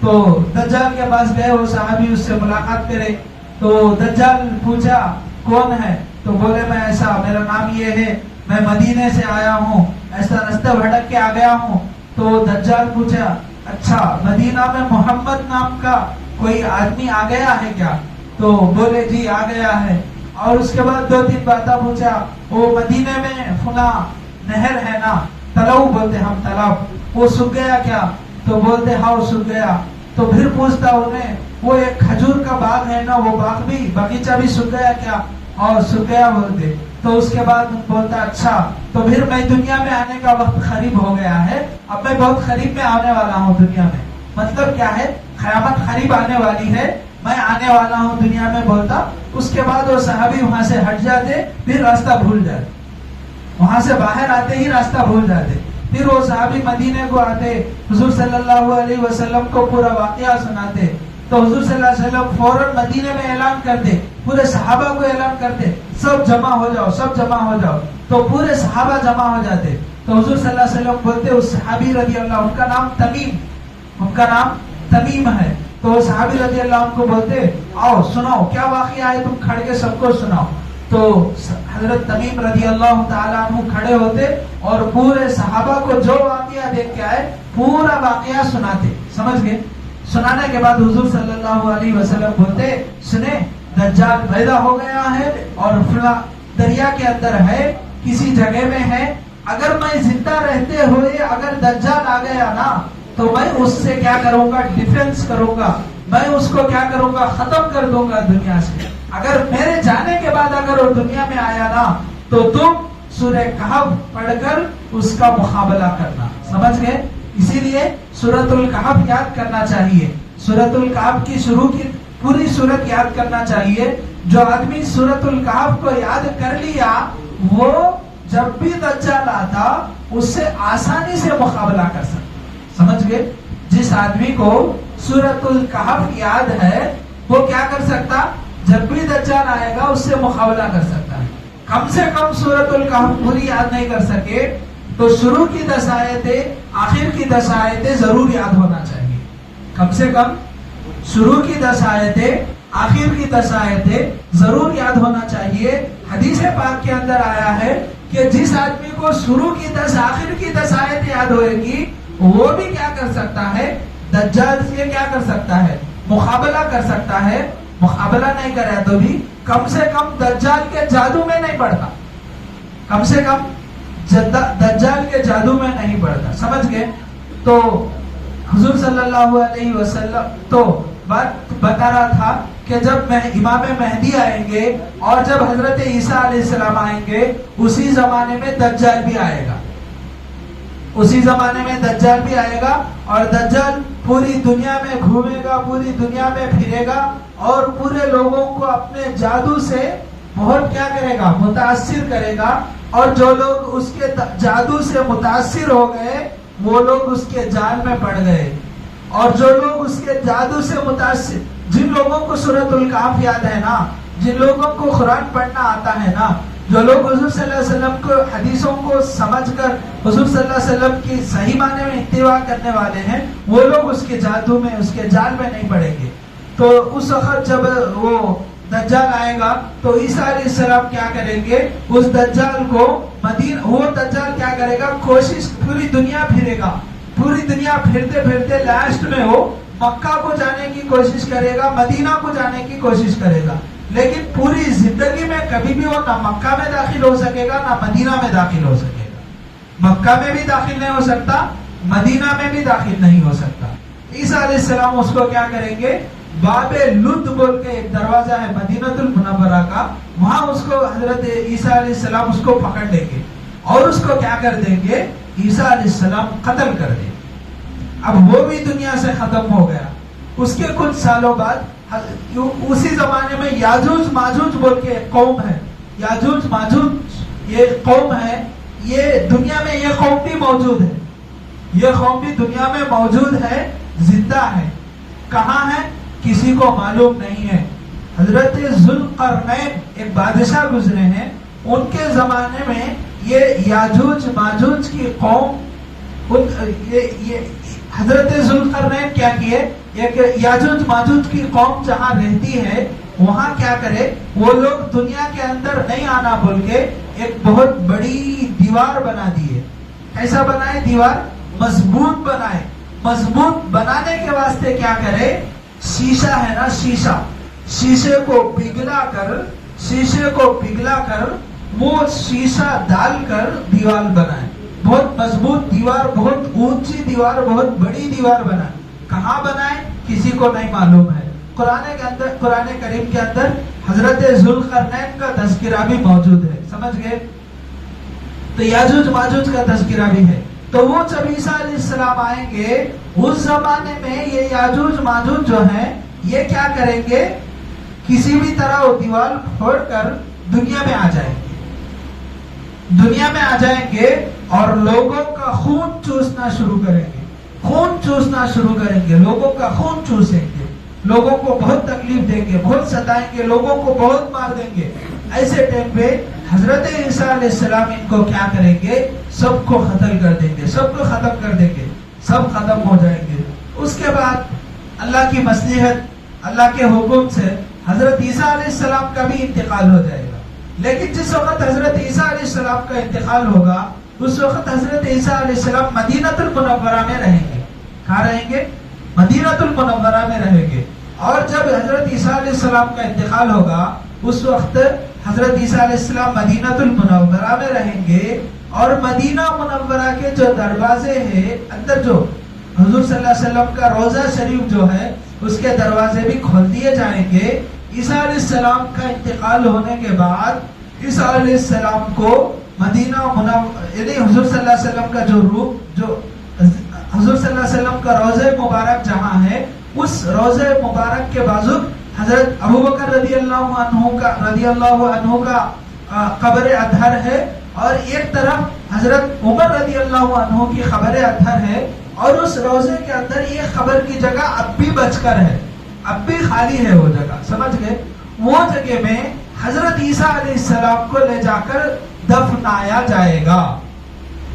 S1: تو دجال کے پاس گئے, وہ صحابی اس سے ملاقات کرے. تو دجال پوچھا کون ہے؟ تو بولے میں ایسا, میرا نام یہ ہے, میں مدینے سے آیا ہوں, ایسا راستے بھٹک کے آ گیا ہوں. تو دجال پوچھا اچھا مدینہ میں محمد نام کا کوئی آدمی آ گیا ہے کیا؟ تو بولے جی آ گیا ہے. اور اس کے بعد دو تین باتیں پوچھا, وہ مدینے میں فلاں نہر ہے نا, تلاؤ بولتے ہم تالاب, وہ سوکھ گیا کیا؟ تو بولتے ہاں وہ سوکھ گیا. تو پھر پوچھتا انہیں وہ ایک کھجور کا باغ ہے نا, وہ باغ بھی باغیچہ بھی سوکھ گیا کیا؟ اور سوکھ گیا بولتے. تو اس کے بعد بولتا اچھا تو پھر میں دنیا میں آنے کا وقت قریب ہو گیا ہے, اب میں بہت قریب میں آنے والا ہوں دنیا میں. مطلب کیا ہے؟ قیامت قریب آنے والی ہے, میں آنے والا ہوں دنیا میں بولتا. اس کے بعد وہ صحابی وہاں سے ہٹ جاتے, پھر راستہ بھول جاتے. وہاں سے باہر آتے ہی راستہ بھول جاتے. پھر وہ صحابی مدینے کو آتے, حضور صلی اللہ علیہ وسلم کو پورا واقعہ سناتے. تو حضور صلی اللہ علیہ وسلم فوراً مدینے میں اعلان کرتے, پورے صحابہ کو اعلان کرتے, سب جمع ہو جاؤ, سب جمع ہو جاؤ. تو پورے صحابہ جمع ہو جاتے. تو حضور صلی اللہ علیہ وسلم بولتے, اس صحابی رضی اللہ, ان کا نام تمیم, ان کا نام تمیم ہے. تو صحابی رضی اللہ عنہ کو بولتے آؤ سناؤ کیا واقعہ ہے, تم کھڑ کے سب کو سناؤ. تو حضرت تمیم رضی اللہ تعالیٰ عنہ کھڑے ہوتے اور پورے صحابہ کو جو واقعہ دیکھ کے آئے پورا واقعہ سناتے. سمجھ گئے؟ سنانے کے بعد حضور صلی اللہ علیہ وسلم بولتے سنے دجال پیدا ہو گیا ہے اور فلاں دریا کے اندر ہے, کسی جگہ میں ہے. اگر میں زندہ رہتے ہوئے اگر دجال آ گیا نا تو میں اس سے کیا کروں گا؟ ڈیفنس کروں گا, میں اس کو کیا کروں گا؟ ختم کر دوں گا دنیا سے. اگر میرے جانے کے بعد اگر وہ دنیا میں آیا نا تو تم سورہ کہف پڑھ کر اس کا مقابلہ کرنا. سمجھ گئے؟ اسی لیے سورۃ الکہف یاد کرنا چاہیے. سورۃ الکہف کی شروع کی پوری سورت یاد کرنا چاہیے. جو آدمی سورۃ الکہف کو یاد کر لیا وہ جب بھی دجال آتا اس سے آسانی سے مقابلہ کر سکتا. سمجھ گئے؟ جس آدمی کو سورۃ الکہف یاد ہے وہ کیا کر سکتا؟ جب بھی دجال آئے گا اس سے مقابلہ کر سکتا ہے. کم سے کم سورۃ الکہف پوری یاد نہیں کر سکے تو شروع کی 10 آیتیں آخر کی 10 آیتیں ضرور یاد ہونا چاہیے. کم سے کم شروع کی 10 آیتیں آخر کی 10 آیتیں ضرور یاد ہونا چاہیے. حدیث پاک کے اندر آیا ہے کہ جس آدمی کو شروع کی 10 آخر کی 10 آیتیں یاد ہوئے گی وہ بھی کیا کر سکتا ہے؟ دجال سے کیا کر سکتا ہے؟ مقابلہ کر سکتا ہے. مقابلہ نہیں کرے تو بھی کم سے کم دجال کے جادو میں نہیں پڑتا. کم سے کم دجال کے جادو میں نہیں پڑتا. سمجھ گئے؟ تو حضور صلی اللہ علیہ وسلم تو بات بتا رہا تھا کہ جب امام مہدی آئیں گے اور جب حضرت عیسیٰ علیہ السلام آئیں گے اسی زمانے میں دجال بھی آئے گا. اسی زمانے میں دجال بھی آئے گا اور دجال پوری دنیا میں گھومے گا, پوری دنیا میں پھرے گا اور پورے لوگوں کو اپنے جادو سے بہت کیا کرے گا؟ متاثر کرے گا. اور جو لوگ اس کے جادو سے متاثر ہو گئے وہ لوگ اس کے جال میں پڑ گئے. اور جو لوگ اس کے جادو سے متاثر, جن لوگوں کو سورۃ الکہف یاد ہے نا, جن لوگوں کو قرآن پڑھنا آتا ہے نا, جو لوگ حضور صلی اللہ علیہ وسلم کو حدیثوں کو سمجھ کر حضور صلی اللہ علیہ وسلم کی صحیح معنی میں اتباع کرنے والے ہیں, وہ لوگ اس کے جادو میں, اس کے جال میں نہیں پڑیں گے. تو اس وقت جب وہ دجال آئے گا تو عیسیٰ علیہ السلام کیا کریں گے؟ اس دجال کو وہ دجال کیا کرے گا؟ کوشش پوری دنیا پھرے گا. پوری دنیا پھرتے پھرتے لاسٹ میں وہ مکہ کو جانے کی کوشش کرے گا, مدینہ کو جانے کی کوشش کرے گا. لیکن پوری زندگی میں کبھی بھی وہ نہ مکہ میں داخل ہو سکے گا نہ مدینہ میں داخل ہو سکے گا. مکہ میں بھی داخل نہیں ہو سکتا, مدینہ میں بھی داخل نہیں ہو سکتا. عیسیٰ علیہ السلام اس کو کیا کریں گے؟ باب لد بول کے ایک دروازہ ہے مدینہ المنورہ کا, وہاں اس کو حضرت عیسیٰ علیہ السلام اس کو پکڑ لیں گے اور اس کو کیا کر دیں گے؟ عیسیٰ علیہ السلام قتل کر دیں. اب وہ بھی دنیا سے ختم ہو گیا. اس کے کچھ سالوں بعد اسی زمانے میں یاجوج ماجوج بول کے ایک قوم ہے. یاجوج ماجوج یہ قوم ہے, یہ دنیا میں یہ قوم بھی موجود ہے. یہ قوم بھی دنیا میں موجود ہے, زندہ ہے. کہاں ہے کسی کو معلوم نہیں ہے. حضرت ذوالقرنین ایک بادشاہ گزرے ہیں, ان کے زمانے میں یہ یاجوج ماجوج کی قوم, حضرت ذوالقرنین کیا کیے, ایک یاجوج ماجوج کی قوم جہاں رہتی ہے وہاں کیا کرے, وہ لوگ دنیا کے اندر نہیں آنا بول کے ایک بہت بڑی دیوار بنا دیے. ایسا بنائے دیوار, مضبوط بنائے. مضبوط بنانے کے واسطے کیا کرے؟ شیشہ ہے نا, شیشے کو پگھلا کر وہ شیشہ ڈال کر دیوار بنائے. بہت مضبوط دیوار, بہت اونچی دیوار, بہت بڑی دیوار بنائے. کہاں بنائے کسی کو نہیں معلوم ہے. قرآن کریم کے اندر حضرت ذوالقرنین کا تذکرہ بھی موجود ہے. سمجھ گئے؟ تو یاجوج ماجوج کا تذکرہ بھی ہے. تو وہ جب عیسیٰ علیہ السلام آئیں گے اس زمانے میں یہ یاجوج ماجوج جو ہیں یہ کیا کریں گے؟ کسی بھی طرح وہ دیوار پھوڑ کر دنیا میں آ جائیں گے. دنیا میں آ جائیں گے اور لوگوں کا خون چوسنا شروع کریں گے. لوگوں کا خون چوسیں گے, لوگوں کو بہت تکلیف دیں گے, بہت ستائیں گے, لوگوں کو بہت مار دیں گے. ایسے ٹائم پہ حضرت عیسیٰ علیہ السلام ان کو کیا کریں گے؟ سب کو قتل کر دیں گے, سب کو ختم کر دیں گے, سب ختم ہو جائیں گے. اس کے بعد اللہ کی مصلحت, اللہ کے حکم سے حضرت عیسیٰ علیہ السلام کا بھی انتقال ہو جائے گا. لیکن جس وقت حضرت عیسیٰ علیہ السلام کا انتقال ہوگا اس وقت حضرت عیسیٰ علیہ السلام مدینہ المنورہ میں رہیں گے. کہاں رہیں گے؟ مدینہ المنورہ میں رہیں گے. اور جب حضرت عیسیٰ علیہ السلام کا انتقال ہوگا اس وقت حضرت عیسیٰ علیہ السلام مدینہ المنورہ میں رہیں گے. اور مدینہ منورہ کے جو دروازے ہیں اندر, جو حضور صلی اللہ علیہ وسلم کا روضہ شریف جو ہے اس کے دروازے بھی کھول دیے جائیں گے. عیسیٰ علیہ السلام کا انتقال ہونے کے بعد عیسیٰ علیہ السلام کو مدینہ یعنی حضور صلی اللہ علیہ وسلم کا جو حضور صلی اللہ علیہ وسلم کا روضہ مبارک جہاں ہے اس روضہ مبارک کے بازو حضرت ابوبکر رضی اللہ عنہ کا قبر اطہر ہے, اور ایک طرف حضرت عمر رضی اللہ عنہ کی قبر اطہر ہے. اور اس روضے کے اندر یہ قبر کی جگہ اب بھی بچ کر ہے, اب بھی خالی ہے وہ جگہ. سمجھ گئے؟ وہ جگہ میں حضرت عیسیٰ علیہ السلام کو لے جا کر دفنایا جائے گا.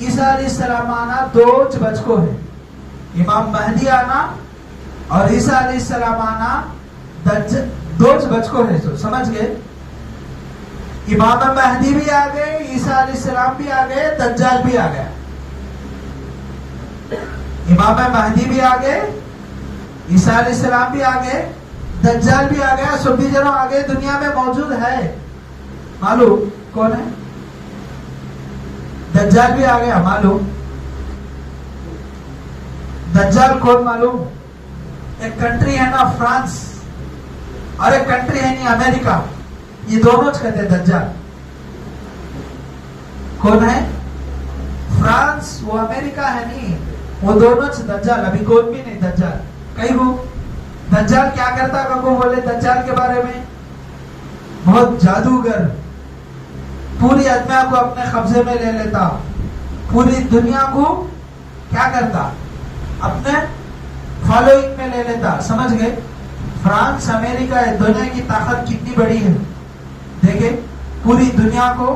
S1: عیسیٰ علیہ السلام آنا دو بج کو ہے. امام مہدی آنا اور عیسیٰ علیہ السلام آنا دو بج کو ہے. سمجھ گئے؟ امام مہدی بھی آ گئے, عیسیٰ علیہ السلام بھی آ گئے, دجال بھی آ گیا. امام مہدی بھی آ گئے, عیسیٰ علیہ السلام بھی آ گئے, دجال بھی آ گیا. سبھی جنوں آگے دنیا میں موجود ہے. معلوم کون ہے؟ دجال بھی آ گیا. معلوم دجال کون؟ معلوم ایک کنٹری ہے نا فرانس, اور ایک کنٹری ہے نہیں امریکہ. یہ دونوں کہتے ہیں دجال. کون ہے؟ فرانس, وہ امریکہ ہے نہیں, وہ دونوں دجال. ابھی کوئی بھی نہیں دجال. کہیں وہ دجال کیا کرتا ہے؟ کو بولے دجال کے بارے میں, بہت جادوگر, پوری دنیا کو اپنے قبضے میں لے لیتا, پوری دنیا کو کیا کرتا؟ اپنے فالوئنگ میں لے لیتا. سمجھ گئے؟ فرانس امریکہ دنیا کی طاقت کتنی بڑی ہے دیکھیں, پوری دنیا کو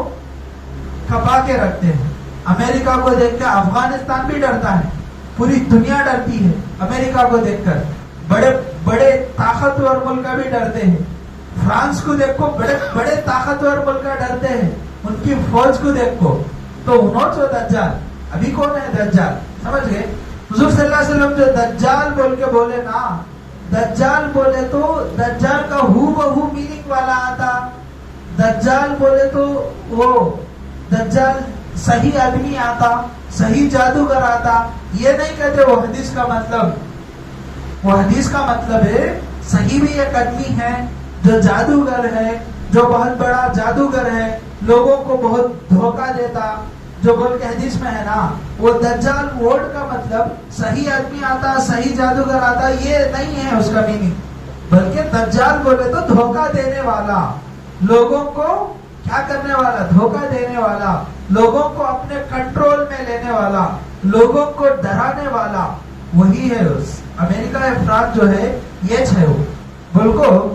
S1: کھپا کے رکھتے ہیں. امریکہ کو دیکھ کر افغانستان بھی ڈرتا ہے, پوری دنیا ڈرتی ہے امریکہ کو دیکھ کر. بڑے بڑے طاقتور ملک بھی ڈرتے ہیں. فرانس کو دیکھو, بڑے بڑے طاقتور ملک ڈرتے ہیں, ان کی فوج کو دیکھو. تو انہوں جو دجال, ابھی کون ہے دجال؟ سمجھ گئے؟ حضور صلی اللہ علیہ وسلم جو دجال بول کے بولے نا, دجال بولے تو دجال کا ہو بہو میننگ والا آتا. دجال بولے تو وہ دجال صحیح آدمی آتا, صحیح جادوگر آتا. یہ نہیں کہتے وہ حدیث کا مطلب. وہ حدیث کا مطلب ہے صحیح بھی ایک آدمی ہے جو جادوگر ہے, جو بہت بڑا جادوگر ہے, لوگوں کو بہت دھوکہ دیتا, جو بول کے حدیث میں ہے نا. وہ دجال ورڈ کا مطلب صحیح آدمی آتا, صحیح جادوگر آتا, یہ نہیں ہے اس کا میننگ. بلکہ دجال بولے تو دھوکہ دینے والا, لوگوں کو کیا کرنے والا؟ دھوکہ دینے والا, لوگوں کو اپنے کنٹرول میں لینے والا, لوگوں کو ڈرانے والا. وہی ہے اس امریکہ فرانس جو ہے, یہ ہے وہ. بلکہ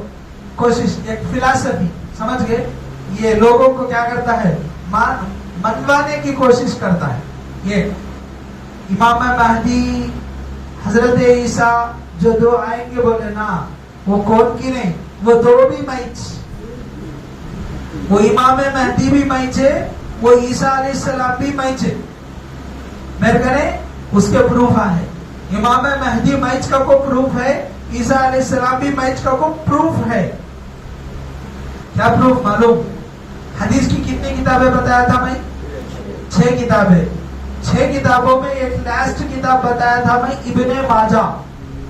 S1: کوشش, ایک فلسفی, سمجھ گئے؟ یہ لوگوں کو کیا کرتا ہے؟ منوانے کی کوشش کرتا ہے. یہ امام مہدی, حضرت عیسیٰ جو دو آئیں گے بولے نا, وہ کون کی نہیں, وہ دو بھی میچ. وہ امام مہدی بھی میچ ہے, وہ عیسیٰ علیہ السلام بھی میچ ہے. میرے کرے اس کے پروف ہے. امام مہدی میچ کا کو پروف ہے, عیسیٰ علیہ السلام بھی میچ کا کو پروف ہے. کیا پروف معلوم؟ حدیث کی کتنی کتابیں بتایا تھا میں؟ 6 کتابیں. 6 کتابوں میں ایک لاسٹ کتاب بتایا تھا میں, ابن ماجہ.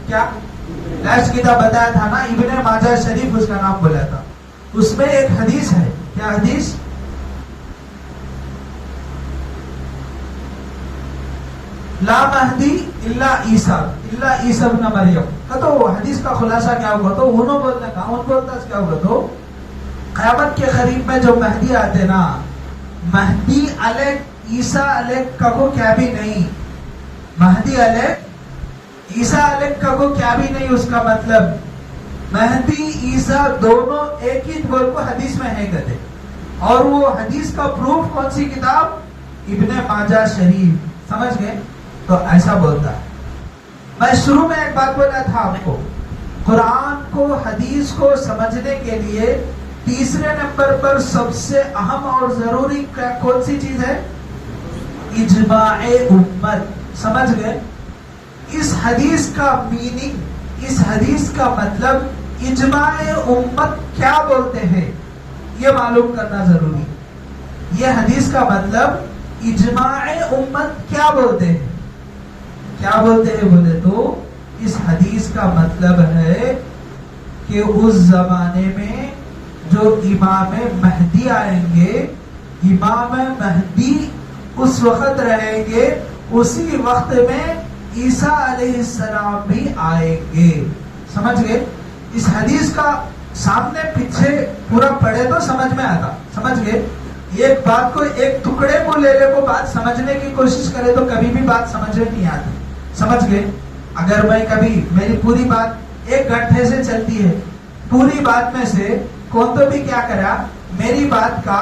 S1: کیا لاسٹ کتاب بتایا تھا نا؟ ابن ماجہ شریف اس کا نام بولا تھا. اس میں ایک حدیث ہے. کیا حدیث؟ لا مہدی الا عیسیٰ الا عیسیٰ ابن مریم. تو وہ حدیث کا خلاصہ کیا ہوگا؟ تو انہوں بولنے کا, ان بولتا کیا ہوگا؟ تو قیامت کے قریب میں جو مہدی آتے نا, مہدی علیہ عیسیٰ علیہ کا کو کیا بھی نہیں. مہدی علیہ عیسیٰ علیہ کا کو کیا بھی نہیں. اس کا مطلب مہدی عیسیٰ دونوں ایک ہی بول کو حدیث میں ہے کہتے. اور وہ حدیث کا پروف کون سی کتاب؟ ابن ماجہ شریف. سمجھ گئے؟ تو ایسا بولتا ہے. میں شروع میں ایک بات بولا تھا آپ کو, قرآن کو, حدیث کو سمجھنے کے لیے تیسرے نمبر پر سب سے اہم اور ضروری کون سی چیز ہے؟ اجماع امت. سمجھ گئے؟ اس حدیث کا میننگ, اس حدیث کا مطلب, اجماع امت کیا بولتے ہیں یہ معلوم کرنا ضروری. یہ حدیث کا مطلب اجماع امت کیا بولتے ہیں. کیا بولتے ہیں بولے تو اس حدیث کا مطلب ہے کہ اس زمانے میں جو امام مہدی آئیں گے, امام مہدی اس وقت رہیں گے, اسی وقت میں عیسیٰ علیہ السلام بھی آئیں گے. سمجھ گئے؟ اس حدیث کا سامنے پیچھے پورا پڑھے تو سمجھ میں آتا. سمجھ گئے؟ ایک بات کو ایک ٹکڑے کو لے لے کو بات سمجھنے کی کوشش کرے تو کبھی بھی بات سمجھ میں نہیں آتی. سمجھ گئے؟ اگر میں کبھی, میری پوری بات 1 گھنٹے سے چلتی ہے, پوری بات میں سے کون تو بھی کیا کرا, میری بات کا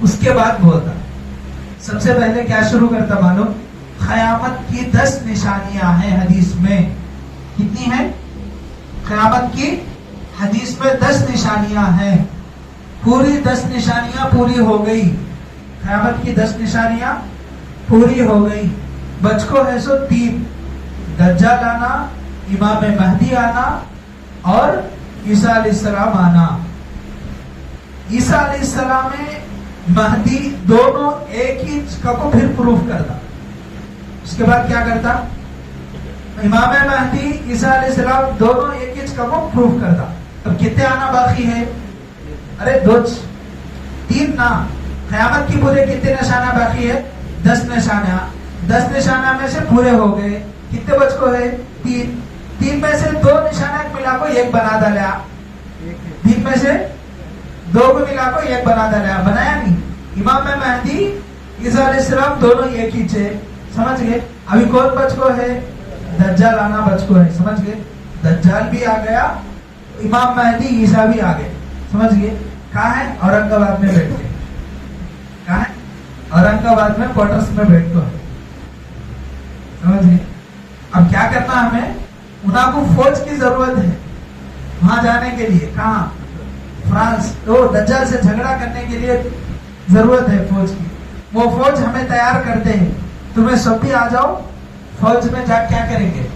S1: اس کے بعد بولتا. سب سے پہلے کیا شروع کرتا معلوم؟ قیامت کی 10 نشانیاں ہیں حدیث میں. کتنی ہیں؟ قیامت کی حدیث میں 10 نشانیاں ہیں. پوری 10 نشانیاں پوری ہو گئی. قیامت کی 10 نشانیاں پوری ہو گئی. بچ کو ہے سو 3: دجال آنا، امام مہدی آنا اور عیسیٰ علیہ السلام آنا. عیسیٰ علیہ السلام میں مہدی دونوں ایک ہی کو پھر پروف کرتا. اس کے بعد کیا کرتا؟ امام مہدی عیسیٰ علیہ السلام دونوں ایک ہی کو پروف کرتا. اب کتنے آنا باقی ہے؟ ارے 3 نا. قیامت کی پورے کتنے نشانہ باقی ہے؟ 10 نشانہ. 10 نشانہ میں سے پورے ہو گئے. کتنے بچ کو ہے؟ 3 میں سے 2 نشانہ ملا کو ایک بنا ڈالا. 3 میں سے 2 کو ملا کو ایک بنا ڈالا. بنایا نہیں. امام مہدی عیسیٰ علیہ السلام دونوں ایک ہی تھے. سمجھ گئے؟ ابھی کون بچ کو ہے؟ دجال آنا بچ کو ہے. سمجھ گئے؟ دجال بھی آ گیا، امام مہدی عیسیٰ بھی آ گئے. سمجھ گئے؟ کہاں ہے؟ اورنگ آباد میں بیٹھ گئے. کہاں ہے؟ اورنگ آباد میں کوارٹرز میں بیٹھ گئے. سمجھ گئے؟ اب کیا کرنا ہمیں؟ انہوں کو فوج کی ضرورت ہے وہاں جانے کے لیے. کہاں؟ فرانس. تو دجال سے جھگڑا کرنے کے لیے ضرورت ہے فوج کی. وہ فوج ہمیں تیار کرتے ہیں. تمہیں سب بھی آ جاؤ. فوج میں جا کیا کریں گے؟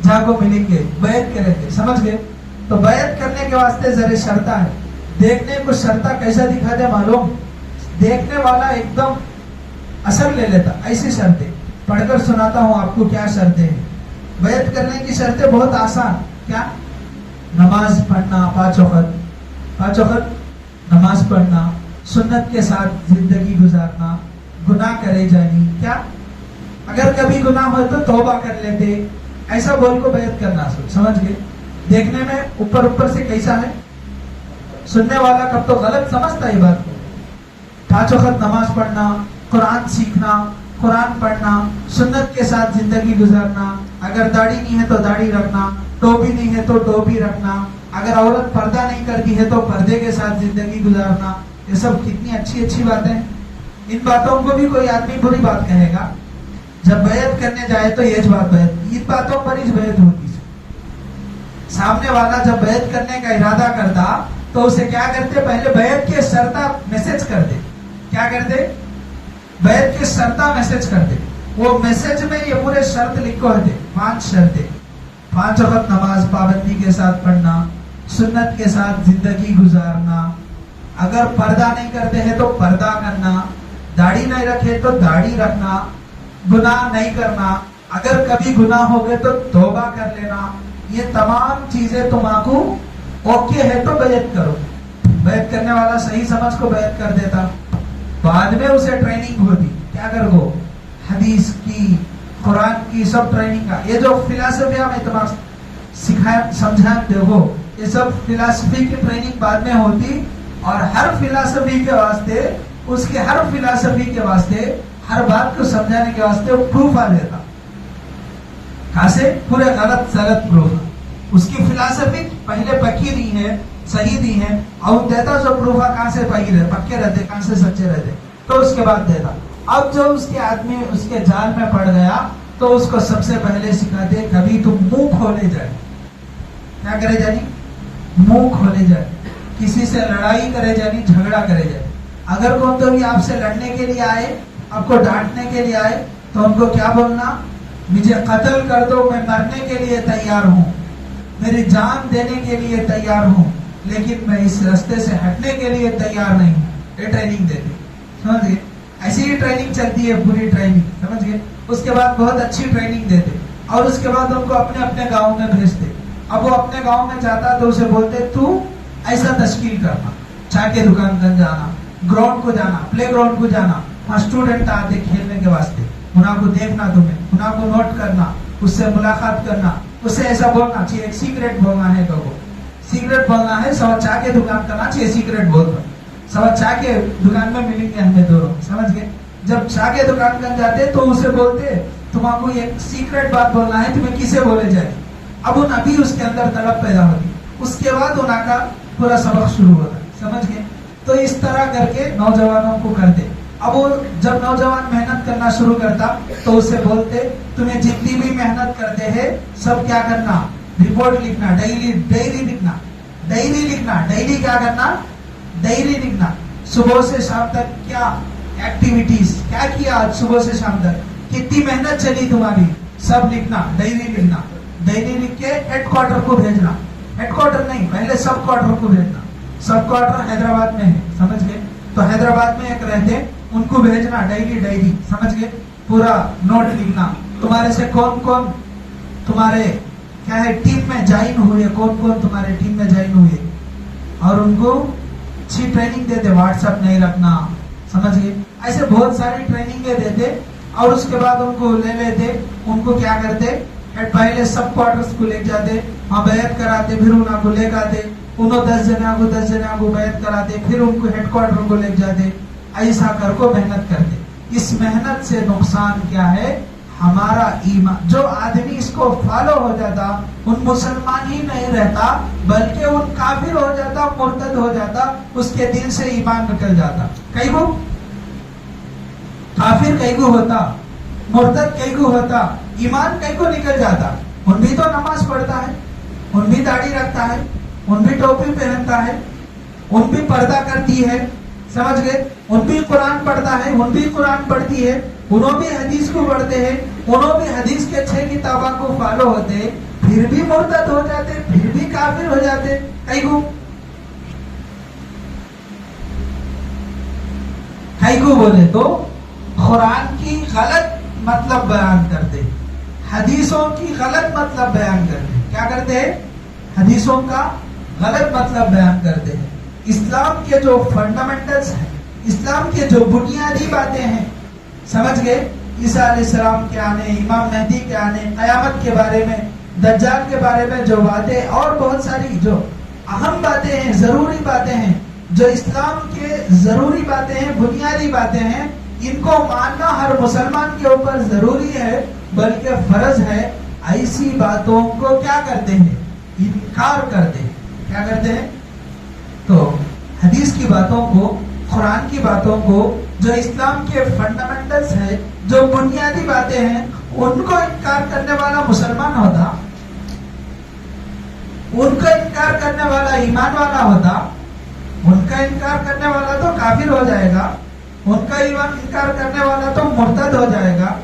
S1: جا کو ملیں گے، بیعت کریں گے. سمجھ گئے؟ تو بیعت کرنے کے واسطے ذرا شرطہ ہے. دیکھنے کو شرطہ کیسا دکھا دے معلوم؟ دیکھنے والا ایک دم اثر لے لیتا. ایسی شرطیں پڑھ کر سناتا ہوں آپ کو کیا شرطیں ہیں. بیعت کرنے کی شرطیں بہت آسان. کیا؟ نماز پڑھنا 5 وقت نماز پڑھنا، سنت کے ساتھ زندگی گزارنا، گناہ کرے جانی. کیا؟ اگر کبھی گناہ ہو تو توبہ کر لیتے. ایسا بول کو بیعت کرنا. سمجھ گئے؟ دیکھنے میں اوپر سے کیسا ہے، سننے والا کب تو غلط سمجھتا ہے بات کو. 5 وقت نماز پڑھنا، قرآن سیکھنا، قرآن پڑھنا، سنت کے ساتھ زندگی گزارنا. اگر داڑھی نہیں ہے تو داڑھی رکھنا، ٹوپی نہیں ہے تو ٹوپی رکھنا. اگر عورت پردہ نہیں کرتی ہے تو پردے کے ساتھ زندگی گزارنا. یہ سب کتنی اچھی اچھی باتیں. ان باتوں کو بھی کوئی آدمی بری بات کہے گا. جب بیعت کرنے جائے تو یہ بات بیعت، ان باتوں پر ہی بیعت ہوتی. سامنے والا جب بیعت کرنے کا ارادہ کرتا تو اسے کیا کرتے؟ پہلے بیعت کے شرطہ میسج کرتے. کیا کرتے؟ بیعت کے شرطہ میسج کرتے. وہ میسج میں یہ پورے شرط لکھو ہوتے. 5 شرطیں: 5 وقت نماز پابندی کے ساتھ پڑھنا، سنت کے ساتھ زندگی گزارنا، اگر پردہ نہیں کرتے ہیں تو پردہ کرنا، داڑھی نہیں رکھے تو داڑھی رکھنا، گناہ نہیں کرنا، اگر کبھی گناہ ہو گئے تو توبہ کر لینا. یہ تمام چیزیں تم کو اوکے ہے تو بیعت کرو. بیعت کرنے والا صحیح سمجھ کو بیعت کر دیتا. بعد میں اسے ٹریننگ ہوتی. کیا کر گو؟ حدیث کی، قرآن کی، سب ٹریننگ کا. یہ جو فلسفیہ میں تمہیں سکھایا سمجھا دیکھو، یہ سب فلسفی کی ٹریننگ بعد میں ہوتی. اور ہر فلسفی کے واسطے، اس کے ہر فلسفی کے واسطے، ہر بات کو سمجھانے کے واسطے وہ پروف آ دیتا. کہاں سے؟ پورے غلط پروف. اس کی فلسفی پہلے پکی نہیں ہے، صحیح نہیں ہے، اور دیتا جو پروف کہاں سے پکے رہتے، کہاں سے سچے رہتے، تو اس کے بعد دیتا. اب جو اس کے آدمی اس کے جال میں پڑ گیا تو اس کو سب سے پہلے سکھاتے کبھی تم منہ کھولے جائے. کیا کرے جانی؟ منہ کھولے جائے. کسی سے لڑائی کرے جانی، جھگڑا کرے جائے. اگر کون تو بھی آپ سے لڑنے کے لیے آئے، آپ کو ڈانٹنے کے لیے آئے، تو ان کو کیا بولنا؟ مجھے قتل کر دو، میں مرنے کے لیے تیار ہوں، میری جان دینے کے لیے تیار ہوں، لیکن میں اس راستے سے ہٹنے کے لیے تیار نہیں ہوں. یہ ٹریننگ دیتے. سمجھ گئے؟ ایسی ہی ٹریننگ چلتی ہے، پوری ٹریننگ. سمجھ گئے؟ اس کے بعد بہت اچھی ٹریننگ دیتے، اور اس کے بعد ان کو اپنے اپنے گاؤں میں بھیجتے. اب وہ اپنے گاؤں میں جاتا تو اسے بولتے تو ایسا تشکیل کرنا، چائے کے دکان کن جانا، گراؤنڈ کو جانا، پلے گراؤنڈ کو جانا، وہاں اسٹوڈنٹ آتے کھیلنے کے واسطے، انہوں کو دیکھنا، تمہیں انہوں کو نوٹ کرنا، اس سے ملاقات کرنا، اس سے ایسا بولنا چاہیے. ایک سیکریٹ بولنا ہے، تو سیکریٹ بولنا ہے. سوا چائے کے دکان کرنا چاہیے، سیکریٹ بولنا. سوا چائے کے دکان میں ملیں گے ہمیں دونوں. سمجھ گئے؟ جب چائے کے دکان کر جاتے تو اسے بولتے تمہاں کو ایک سیکریٹ بات بولنا ہے، تمہیں کسے بولے جائے. اب ان ابھی اس کے اندر طلب پیدا ہوتی. اس کے بعد انہوں کا پورا سبق شروع ہوتا ہے. سمجھ گئے؟ تو تو اس طرح کر کے نوجوانوں کو کرتے. اب وہ جب نوجوان محنت کرنا شروع کرتا تو اسے بولتے تمہیں جتنی بھی محنت کرتے ہیں سب کیا کرنا, رپورٹ لکھنا, ڈائری لکھنا, ڈائری کیا کرنا, ڈائری لکھنا. صبح سے شام تک کیا ایکٹیویٹیز کیا کیا, آج صبح سے شام تک کتنی محنت چلی تمہاری, سب لکھنا, ڈائری لکھنا. ڈائری لکھ کے ہیڈ کوارٹر کو بھیجنا, ہیڈ کوارٹر نہیں پہلے سب کوارٹر کو بھیجنا. سب کوارٹر حیدرآباد میں ہے, سمجھ گئے, تو حیدرآباد میں ایک رہتے ان کو بھیجنا ڈائری, سمجھ گئے, پورا نوٹ لکھنا. تمہارے سے کون کون تمہارے کیا ہے ٹیم میں جوائن ہوئے, کون کون تمہارے ٹیم میں جوائن ہوئے, اور ان کو اچھی ٹریننگ دیتے. واٹس ایپ نہیں رکھنا, سمجھ گئے, ایسے بہت ساری ٹریننگیں دیتے. اور اس کے بعد ان کو لے لیتے, ان کو کیا کرتے, پہلے سب کوارٹرز کو لے جاتے, وہاں بیعت کراتے, پھر انہوں کو لے جاتے, انہوں 10 جنوں کو بیعت کراتے, پھر ان کو ہیڈ کوارٹر کو لے جاتے. ایسا کر کو محنت کرتے. اس محنت سے نقصان کیا ہے, ہمارا ایمان. جو آدمی اس کو فالو ہو جاتا ان مسلمان ہی نہیں رہتا بلکہ ان کافر ہو جاتا, مرتد ہو جاتا, اس کے دل سے ایمان نکل جاتا. کئی کو کافر کئی کو ہوتا, مرتد کئی کو ہوتا, ایمان کئی کو نکل جاتا. ان بھی تو نماز پڑھتا ہے, ان بھی داڑھی رکھتا ہے, ان بھی ٹوپی پہنتا ہے, ان بھی پردہ کرتی ہے, سمجھ گئے, ان بھی قرآن پڑھتا ہے, ان بھی قرآن پڑھتی ہے, انہوں بھی حدیث کو پڑھتے ہیں, انہوں بھی حدیث کے 6 کتابوں کو فالو ہوتے ہیں, پھر بھی مرتد ہو جاتے, پھر بھی کافر ہو جاتے. کئی کو بولے تو قرآن کی غلط مطلب بیان کرتے, حدیثوں کی غلط مطلب بیان کرتے. کیا کرتے ہیں, حدیثوں کا غلط مطلب بیان کرتے ہیں. اسلام کے جو فنڈامنٹلز ہیں, اسلام کے جو بنیادی باتیں ہیں, سمجھ گئے, عیسیٰ علیہ السلام کے آنے, امام مہدی کے آنے, قیامت کے بارے میں, دجال کے بارے میں جو باتیں, اور بہت ساری جو اہم باتیں ہیں, ضروری باتیں ہیں, جو اسلام کے ضروری باتیں ہیں, بنیادی باتیں ہیں, ان کو ماننا ہر مسلمان کے اوپر ضروری ہے بلکہ فرض ہے. ایسی باتوں کو کیا کرتے ہیں, انکار کرتے ہیں. کیا کرتے ہیں, تو حدیث کی باتوں کو, قرآن کی باتوں کو, جو اسلام کے فنڈامنٹلز ہیں, جو بنیادی باتیں ہیں, ان کو انکار کرنے والا مسلمان ہوتا, ان کا انکار کرنے والا ایمان والا ہوتا, ان کا انکار کرنے والا تو کافر ہو جائے گا, ان کا ایمان انکار کرنے والا تو مرتد ہو جائے گا.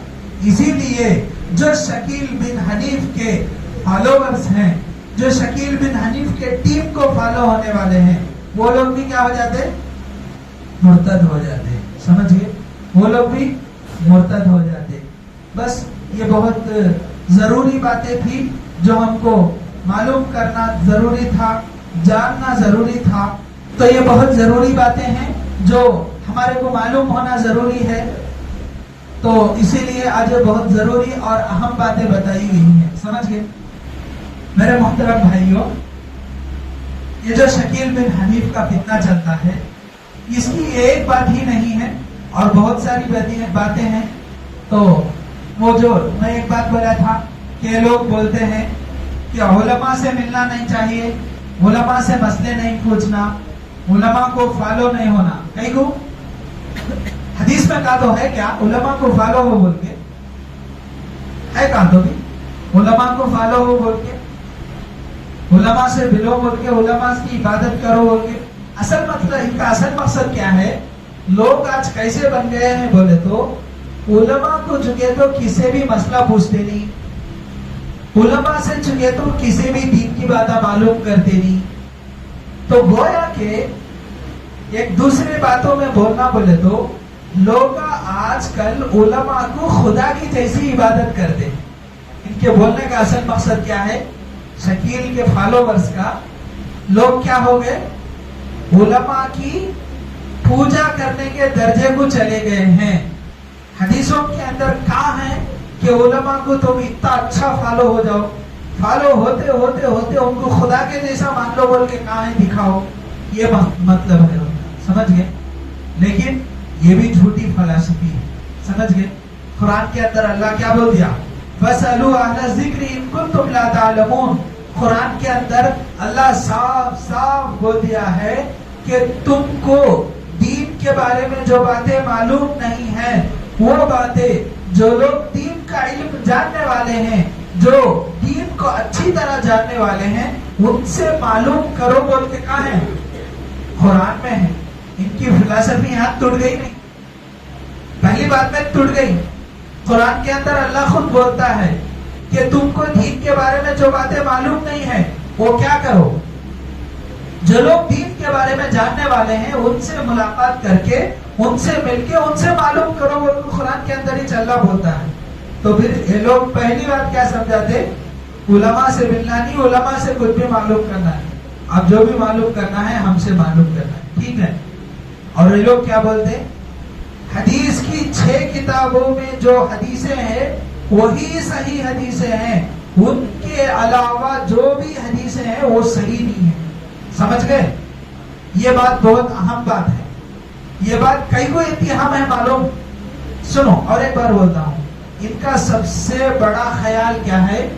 S1: اسی لیے جو شکیل بن حنیف کے فالوورز ہیں, جو شکیل بن حنیف کے ٹیم کو فالو ہونے والے ہیں, وہ لوگ بھی کیا ہو جاتے, مرتد ہو جاتے. سمجھ گئے, وہ لوگ بھی مرتد ہو جاتے. بس یہ بہت ضروری باتیں تھی جو ہم کو معلوم کرنا ضروری تھا, جاننا ضروری تھا. تو یہ بہت ضروری باتیں ہیں جو ہمارے کو معلوم ہونا ضروری ہے. تو اسی لیے آج بہت ضروری اور اہم باتیں بتائی گئی ہیں. سمجھ گئے میرے محترم بھائیوں, یہ جو شکیل بن حنیف کا فتنہ چلتا ہے, اس کی ایک بات ہی نہیں ہے اور بہت ساری باتیں ہیں. تو وہ جو میں ایک بات بولا تھا کہ لوگ بولتے ہیں کہ علماء سے ملنا نہیں چاہیے, علماء سے مسئلے نہیں پوچھنا, علماء کو فالو نہیں ہونا. کہیں کو حدیث میں کہا تو ہے کیا علماء کو فالو ہو بول کے, ہے کہا تو بھی علماء کو فالو ہو بول کے, علماء سے ملو بول کے, علماء کی عبادت کرو بول کے. اصل مطلب ان کا اصل مقصد کیا ہے, لوگ آج کیسے بن گئے ہیں بولے تو علماء کو چکے تو کسی بھی مسئلہ پوچھتے نہیں, علماء سے چکے تو کسی بھی دین کی باتیں معلوم کرتے نہیں. تو گویا کہ ایک دوسرے باتوں میں بولنا بولے تو لوگ آج کل علماء کو خدا کی جیسی عبادت کرتے ہیں. ان کے بولنے کا اصل مقصد کیا ہے, شکیل کے فالوورز کا لوگ کیا ہو گئے, علماء کی پوجا کرنے کے درجے کو چلے گئے ہیں. حدیثوں کے اندر کہا ہے کہ علماء کو تم اتنا اچھا فالو ہو جاؤ, فالو ہوتے ہوتے ہوتے ان کو خدا کے جیسا مان لو بول کے کہاں ہے دکھاؤ. یہ مطلب ہے, سمجھ گئے. لیکن یہ بھی جھوٹی فلسفی ہے. سمجھ گئے. قرآن کے اندر اللہ کیا بول دیا, فَاسْأَلُوا أَهْلَ الذِّكْرِ إِن كُنتُمْ لَا تَعْلَمُونَ. قرآن کے اندر اللہ صاف صاف بول دیا ہے کہ تم کو دین کے بارے میں جو باتیں معلوم نہیں ہیں وہ باتیں جو لوگ دین کا علم جاننے والے ہیں، جو دین کو اچھی طرح جاننے والے ہیں، ان سے معلوم کرو بول کے کہاں ہے؟ قرآن میں ہے۔ ان کی فلسفی یہاں ٹوٹ گئی نہیں، پہلی بات میں ٹوٹ گئی۔ قرآن کے اندر اللہ خود بولتا ہے کہ تم کو دین کے بارے میں جو باتیں معلوم نہیں ہیں وہ کیا کرو؟ جو لوگ دین کے بارے میں جاننے والے ہیں ان سے ملاقات کر کے، ان سے مل کے، ان سے معلوم کرو، وہ قرآن کے اندر ہی اللہ بولتا ہے۔ تو پھر یہ لوگ پہلی بات کیا سمجھاتے؟ علماء سے ملنا نہیں، علماء سے کچھ بھی معلوم کرنا ہے، اب جو بھی معلوم کرنا ہے ہم سے معلوم کرنا ہے، ٹھیک ہے۔ اور یہ لوگ کیا بولتے؟ حدیث کی 6 کتابوں میں جو حدیثیں ہیں وہی صحیح حدیثیں ہیں، ان کے علاوہ جو بھی حدیثیں ہیں وہ صحیح نہیں ہیں۔ سمجھ گئے؟ یہ بات بہت اہم بات ہے، یہ بات کئی کو اتہام ہے معلوم۔ سنو اور ایک بار بولتا ہوں، ان کا سب سے بڑا خیال کیا ہے؟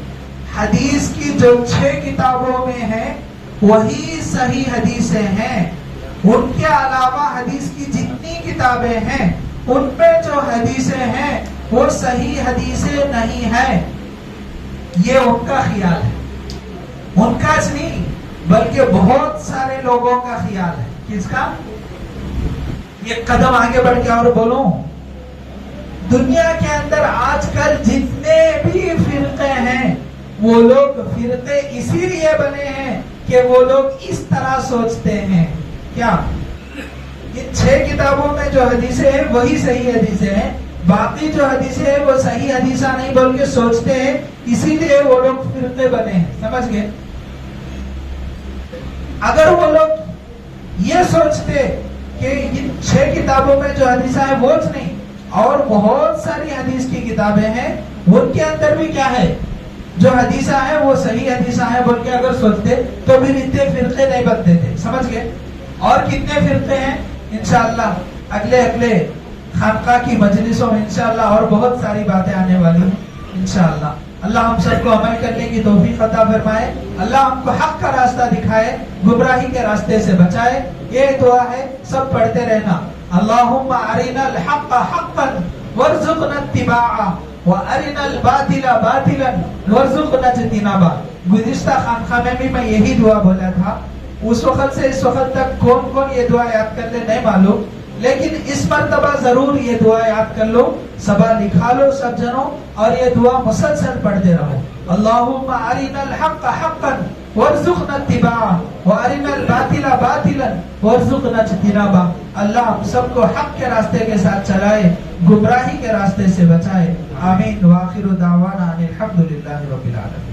S1: حدیث کی جو 6 کتابوں میں ہیں وہی صحیح حدیثیں ہیں، ان کے علاوہ حدیث کی جتنی کتابیں ہیں ان میں جو حدیثیں ہیں وہ صحیح حدیثیں نہیں ہیں۔ یہ ان کا خیال ہے، ان کا نہیں بلکہ بہت سارے لوگوں کا خیال ہے۔ کس کا؟ یہ قدم آگے بڑھ کے اور بولوں، دنیا کے اندر آج کل جتنے بھی فرقے ہیں وہ لوگ فرقے اسی لیے بنے ہیں کہ وہ لوگ اس طرح سوچتے ہیں۔ کیا ان 6 کتابوں میں جو حدیثیں ہیں وہی صحیح حدیثیں ہیں، باقی جو حدیثیں ہیں وہ صحیح حدیثہ نہیں بول کے سوچتے ہیں، اسی لیے وہ لوگ فرقے بنے ہیں۔ سمجھ گئے؟ اگر وہ لوگ یہ سوچتے کہ ان 6 کتابوں میں جو حدیثہ ہے وہ نہیں اور بہت ساری حدیث کی کتابیں ہیں ان کے اندر بھی کیا ہے، جو حدیثہ ہے وہ صحیح حدیثہ ہے بول کے اگر سوچتے تو پھر اتنے فرقے نہیں بنتے تھے۔ سمجھ گئے؟ اور کتنے فرقے ہیں انشاءاللہ اگلے خانقاہ کی مجلسوں میں انشاءاللہ اور بہت ساری باتیں آنے والی ہیں انشاءاللہ۔ اللہ ہم سب کو عمل کرنے کی توفیق عطا فرمائے، اللہ ہم کو حق کا راستہ دکھائے، گمراہی کے راستے سے بچائے۔ یہ دعا ہے، سب پڑھتے رہنا۔ اللہم ارنا الحق حقا وارزقنا اتباعہ وارنا الباطل باطلا وارزقنا اجتنابہ۔ گزشتہ خانقاہ میں بھی یہی دعا بولا تھا، اس وقت سے اس وقت تک کون کون یہ دعا یاد کر لے نہیں معلوم، لیکن اس مرتبہ ضرور یہ دعا یاد کر لو، صبح لکھا لو سب جنوں، اور یہ دعا مسلسل پڑھتے رہو۔ اللہم ارنا الحق حقا وارزقنا اتباعہ وارنا الباطل باطلا وارزقنا اجتنابہ۔ اللہ ہم سب کو حق کے راستے کے ساتھ چلائے، گمراہی کے راستے سے بچائے۔ آمین۔ وآخر دعوانا ان الحمد للہ رب العالمین۔